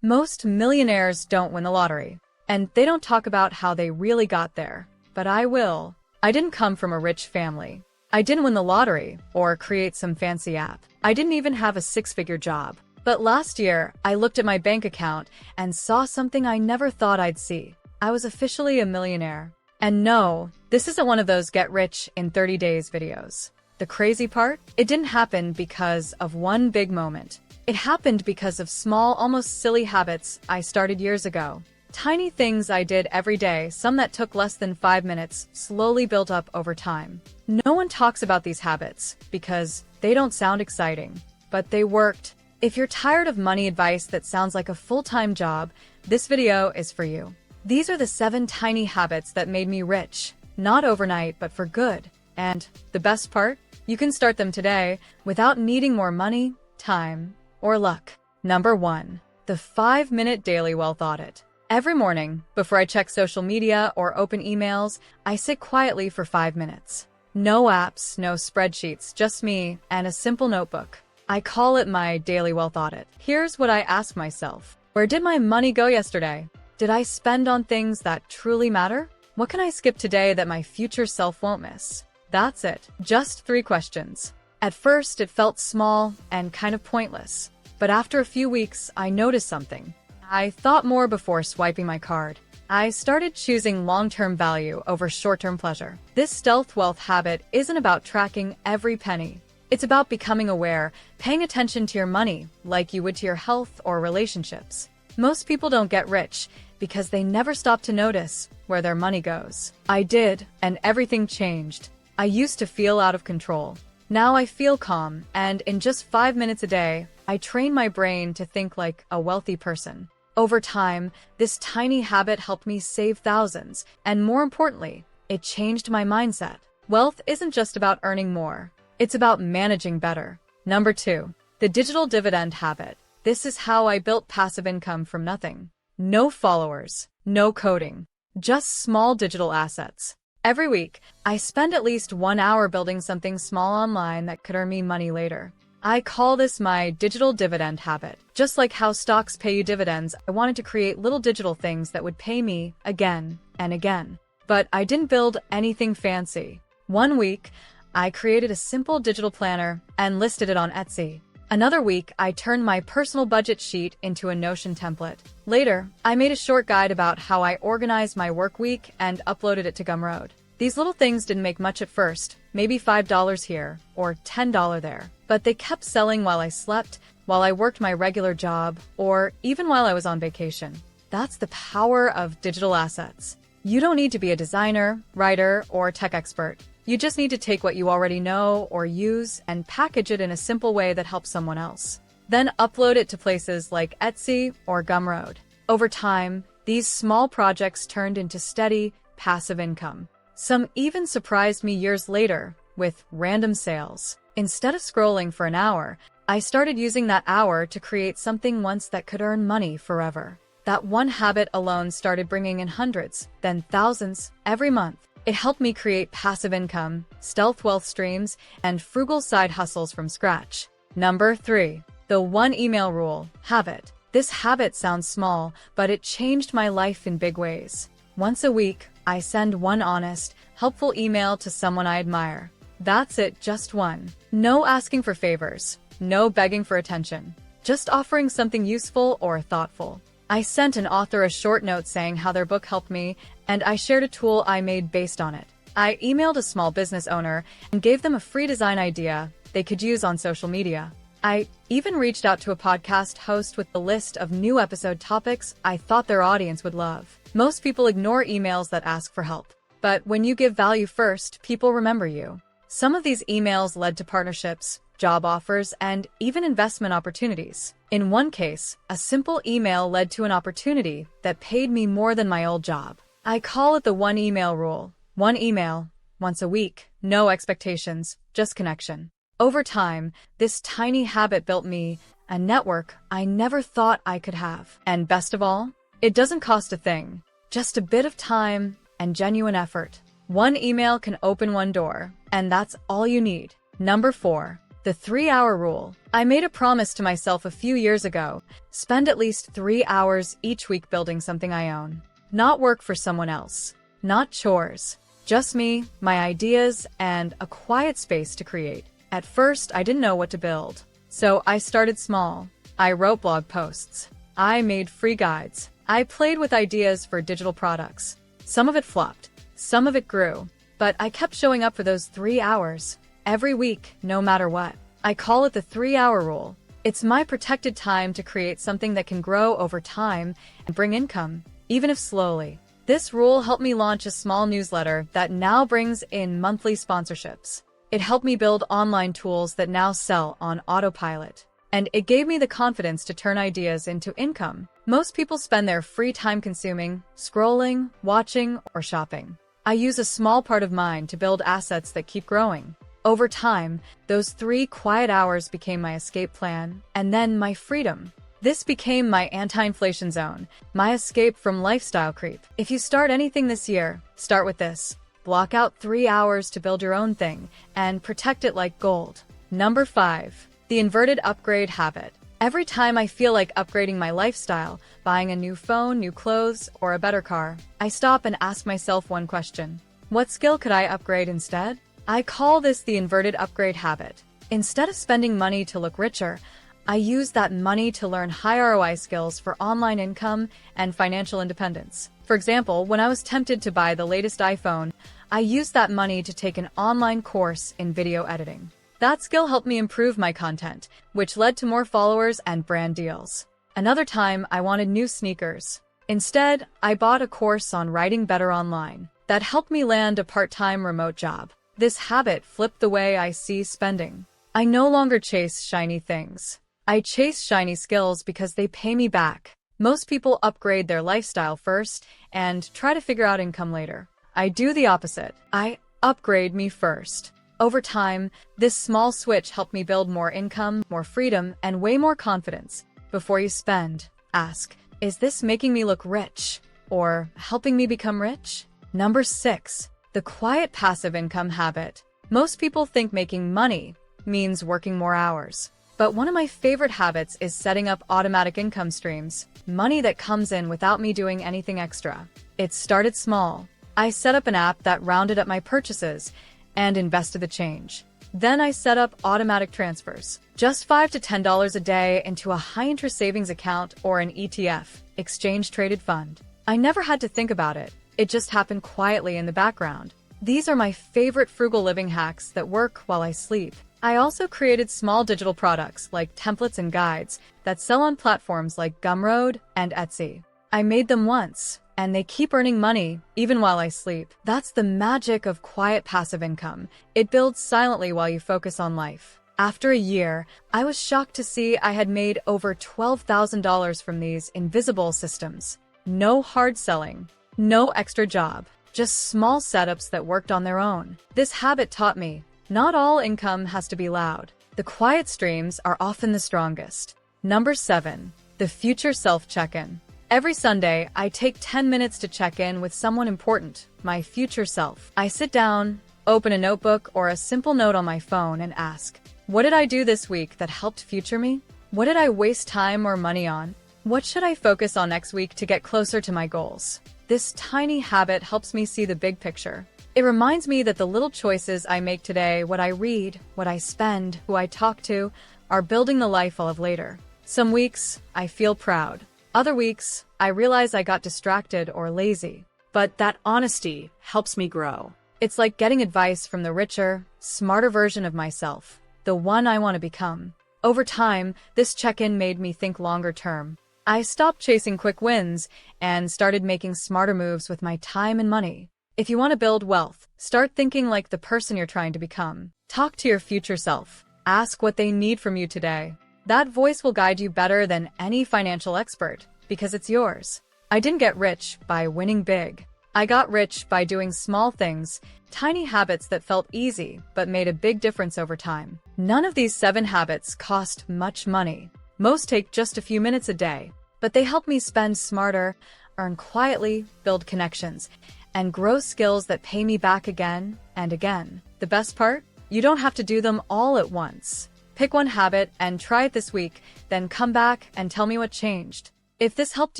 Most millionaires don't win the lottery, and they don't talk about how they really got there. But I will. I didn't come from a rich family. I didn't win the lottery or create some fancy app. I didn't even have a six-figure job. But last year, I looked at my bank account and saw something I never thought I'd see. I was officially a millionaire. And no, this isn't one of those get rich in 30 days videos. The crazy part? It didn't happen because of one big moment. It happened because of small, almost silly habits I started years ago. Tiny things I did every day, some that took less than 5 minutes, slowly built up over time. No one talks about these habits because they don't sound exciting, but they worked. If you're tired of money advice that sounds like a full-time job, this video is for you. These are the 7 tiny habits that made me rich, not overnight, but for good. And the best part? You can start them today without needing more money, time, or luck. Number 1. The 5-minute daily wealth audit. Every morning, before I check social media or open emails, I sit quietly for 5 minutes. No apps, no spreadsheets, just me and a simple notebook. I call it my daily wealth audit. Here's what I ask myself. Where did my money go yesterday? Did I spend on things that truly matter? What can I skip today that my future self won't miss? That's it. Just 3 questions. At first, it felt small and kind of pointless. But after a few weeks, I noticed something. I thought more before swiping my card. I started choosing long-term value over short-term pleasure. This stealth wealth habit isn't about tracking every penny. It's about becoming aware, paying attention to your money like you would to your health or relationships. Most people don't get rich because they never stop to notice where their money goes. I did, and everything changed. I used to feel out of control. Now I feel calm, and in just 5 minutes a day, I train my brain to think like a wealthy person. Over time, this tiny habit helped me save thousands, and more importantly, it changed my mindset. Wealth isn't just about earning more. It's about managing better. Number 2. The digital dividend habit. This is how I built passive income from nothing. No followers, no coding, just small digital assets. Every week, I spend at least 1 hour building something small online that could earn me money later. I call this my digital dividend habit. Just like how stocks pay you dividends, I wanted to create little digital things that would pay me again and again. But I didn't build anything fancy. One week, I created a simple digital planner and listed it on Etsy. Another week, I turned my personal budget sheet into a Notion template. Later, I made a short guide about how I organized my work week and uploaded it to Gumroad. These little things didn't make much at first, maybe $5 here or $10 there, but they kept selling while I slept, while I worked my regular job, or even while I was on vacation. That's the power of digital assets. You don't need to be a designer, writer, or tech expert. You just need to take what you already know or use and package it in a simple way that helps someone else. Then upload it to places like Etsy or Gumroad. Over time, these small projects turned into steady, passive income. Some even surprised me years later with random sales. Instead of scrolling for an hour, I started using that hour to create something once that could earn money forever. That one habit alone started bringing in hundreds, then thousands, every month. It helped me create passive income, stealth wealth streams, and frugal side hustles from scratch. Number 3. The 1 email rule habit. This habit sounds small, but it changed my life in big ways. Once a week, I send 1 honest, helpful email to someone I admire. That's it, just 1. No asking for favors, no begging for attention, just offering something useful or thoughtful. I sent an author a short note saying how their book helped me, and I shared a tool I made based on it. I emailed a small business owner and gave them a free design idea they could use on social media. I even reached out to a podcast host with a list of new episode topics I thought their audience would love. Most people ignore emails that ask for help. But when you give value first, people remember you. Some of these emails led to partnerships, job offers, and even investment opportunities. In one case, a simple email led to an opportunity that paid me more than my old job. I call it the 1 email rule. 1 email, once a week, no expectations, just connection. Over time, this tiny habit built me a network I never thought I could have. And best of all, it doesn't cost a thing, just a bit of time and genuine effort. 1 email can open 1 door, and that's all you need. Number 4. The 3-hour rule. I made a promise to myself a few years ago. Spend at least 3 hours each week building something I own. Not work for someone else. Not chores. Just me, my ideas, and a quiet space to create. At first, I didn't know what to build. So I started small. I wrote blog posts. I made free guides. I played with ideas for digital products. Some of it flopped. Some of it grew. But I kept showing up for those 3 hours. Every week, no matter what. I call it the 3-hour rule. It's my protected time to create something that can grow over time and bring income, even if slowly. This rule helped me launch a small newsletter that now brings in monthly sponsorships. It helped me build online tools that now sell on autopilot. And it gave me the confidence to turn ideas into income. Most people spend their free time consuming, scrolling, watching, or shopping. I use a small part of mine to build assets that keep growing. Over time, those 3 quiet hours became my escape plan, and then my freedom. This became my anti-inflation zone, my escape from lifestyle creep. If you start anything this year, start with this. Block out 3 hours to build your own thing, and protect it like gold. Number 5. The inverted upgrade habit. Every time I feel like upgrading my lifestyle, buying a new phone, new clothes, or a better car, I stop and ask myself one question. What skill could I upgrade instead? I call this the inverted upgrade habit. Instead of spending money to look richer, I use that money to learn high ROI skills for online income and financial independence. For example, when I was tempted to buy the latest iPhone, I used that money to take an online course in video editing. That skill helped me improve my content, which led to more followers and brand deals. Another time, I wanted new sneakers. Instead, I bought a course on writing better online. That helped me land a part-time remote job. This habit flipped the way I see spending. I no longer chase shiny things. I chase shiny skills because they pay me back. Most people upgrade their lifestyle first and try to figure out income later. I do the opposite. I upgrade me first. Over time, this small switch helped me build more income, more freedom, and way more confidence. Before you spend, ask, is this making me look rich or helping me become rich? Number 6. The quiet passive income habit. Most people think making money means working more hours. But one of my favorite habits is setting up automatic income streams, money that comes in without me doing anything extra. It started small. I set up an app that rounded up my purchases and invested the change. Then I set up automatic transfers, just $5 to $10 a day into a high-interest savings account or an ETF, exchange-traded fund. I never had to think about it. It just happened quietly in the background. These are my favorite frugal living hacks that work while I sleep. I also created small digital products like templates and guides that sell on platforms like Gumroad and Etsy. I made them once, and they keep earning money even while I sleep. That's the magic of quiet passive income. It builds silently while you focus on life. After a year, I was shocked to see I had made over $12,000 from these invisible systems. No hard selling. No extra job, just small setups that worked on their own. This habit taught me, not all income has to be loud. The quiet streams are often the strongest. Number 7. The future self check-in. Every Sunday, I take 10 minutes to check in with someone important, my future self. I sit down, open a notebook or a simple note on my phone and ask, what did I do this week that helped future me? What did I waste time or money on? What should I focus on next week to get closer to my goals? This tiny habit helps me see the big picture. It reminds me that the little choices I make today, what I read, what I spend, who I talk to, are building the life I'll have later. Some weeks, I feel proud. Other weeks, I realize I got distracted or lazy. But that honesty helps me grow. It's like getting advice from the richer, smarter version of myself, the one I want to become. Over time, this check-in made me think longer term. I stopped chasing quick wins and started making smarter moves with my time and money. If you want to build wealth, start thinking like the person you're trying to become. Talk to your future self. Ask what they need from you today. That voice will guide you better than any financial expert because it's yours. I didn't get rich by winning big. I got rich by doing small things, tiny habits that felt easy but made a big difference over time. None of these 7 habits cost much money. Most take just a few minutes a day, but they help me spend smarter, earn quietly, build connections, and grow skills that pay me back again and again. The best part? You don't have to do them all at once. Pick one habit and try it this week, then come back and tell me what changed. If this helped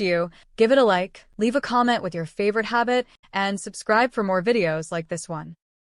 you, give it a like, leave a comment with your favorite habit, and subscribe for more videos like this one.